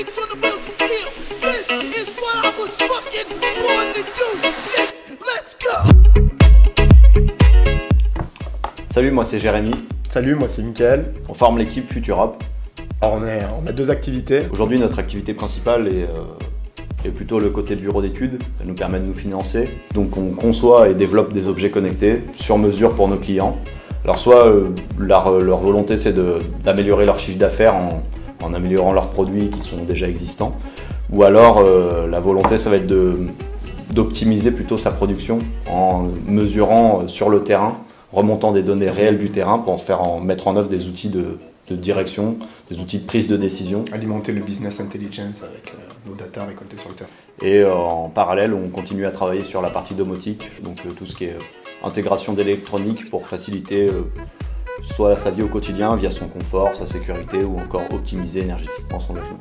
niggas on the road to steal. This is what I was fucking born to do. Let's go. Salut, moi c'est Jérémy. Salut, moi c'est Mickaël. On forme l'équipe Futurop. Alors on a deux activités. Aujourd'hui, notre activité principale est plutôt le côté bureau d'études. Ça nous permet de nous financer. Donc on conçoit et développe des objets connectés sur mesure pour nos clients. Alors soit leur volonté c'est d'améliorer leur chiffre d'affaires en améliorant leurs produits qui sont déjà existants. Ou alors la volonté ça va être d'optimiser plutôt sa production en mesurant sur le terrain, remontant des données réelles du terrain pour mettre en œuvre des outils de direction, des outils de prise de décision. Alimenter le business intelligence avec nos data récoltées sur le terrain. Et en parallèle, on continue à travailler sur la partie domotique, donc tout ce qui est intégration d'électronique pour faciliter soit sa vie au quotidien via son confort, sa sécurité ou encore optimiser énergétiquement son logement.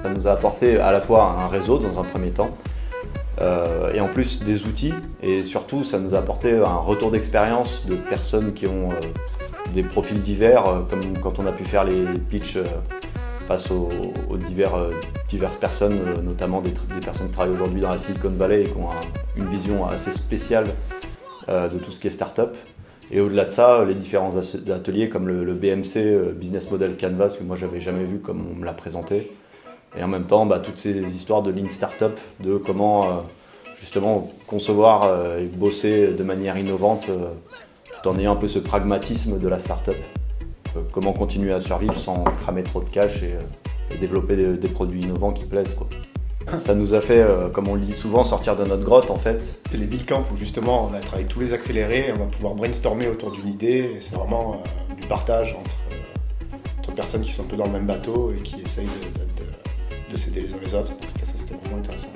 Ça nous a apporté à la fois un réseau dans un premier temps, et en plus des outils, et surtout ça nous a apporté un retour d'expérience de personnes qui ont des profils divers, comme quand on a pu faire les pitchs face aux diverses personnes, notamment des personnes qui travaillent aujourd'hui dans la Silicon Valley et qui ont une vision assez spéciale de tout ce qui est start-up. Et au-delà de ça, les différents ateliers comme le BMC, Business Model Canvas, que moi j'avais jamais vu comme on me l'a présenté. Et en même temps, toutes ces histoires de Lean Startup, de comment justement concevoir et bosser de manière innovante tout en ayant un peu ce pragmatisme de la startup. Comment continuer à survivre sans cramer trop de cash et développer des produits innovants qui plaisent, quoi. Ça nous a fait, comme on le dit souvent, sortir de notre grotte en fait. C'est les Build Camp où justement on va être avec tous les accélérés, on va pouvoir brainstormer autour d'une idée et c'est vraiment du partage entre personnes qui sont un peu dans le même bateau et qui essayent de s'aider les uns les autres. Donc ça c'était vraiment intéressant.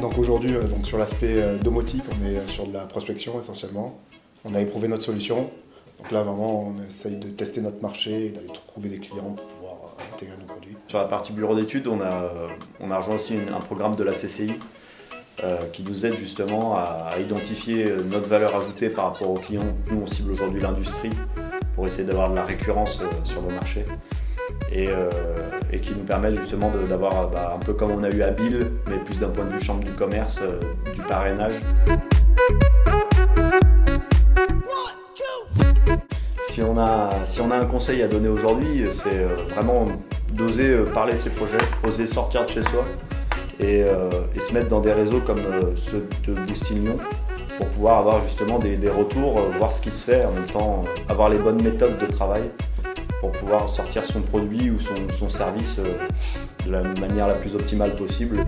Donc aujourd'hui, sur l'aspect domotique, on est sur de la prospection essentiellement. On a éprouvé notre solution. Donc là vraiment on essaye de tester notre marché et d'aller trouver des clients pour pouvoir intégrer nos produits. Sur la partie bureau d'études, on a rejoint aussi un programme de la CCI qui nous aide justement à identifier notre valeur ajoutée par rapport aux clients. Nous on cible aujourd'hui l'industrie pour essayer d'avoir de la récurrence sur le marché et qui nous permet justement d'avoir un peu comme on a eu à Bill, mais plus d'un point de vue chambre du commerce, du parrainage. Si on a un conseil à donner aujourd'hui, c'est vraiment d'oser parler de ses projets, oser sortir de chez soi et se mettre dans des réseaux comme ceux de Boosting Lyon pour pouvoir avoir justement des retours, voir ce qui se fait, en même temps avoir les bonnes méthodes de travail pour pouvoir sortir son produit ou son service de la manière la plus optimale possible.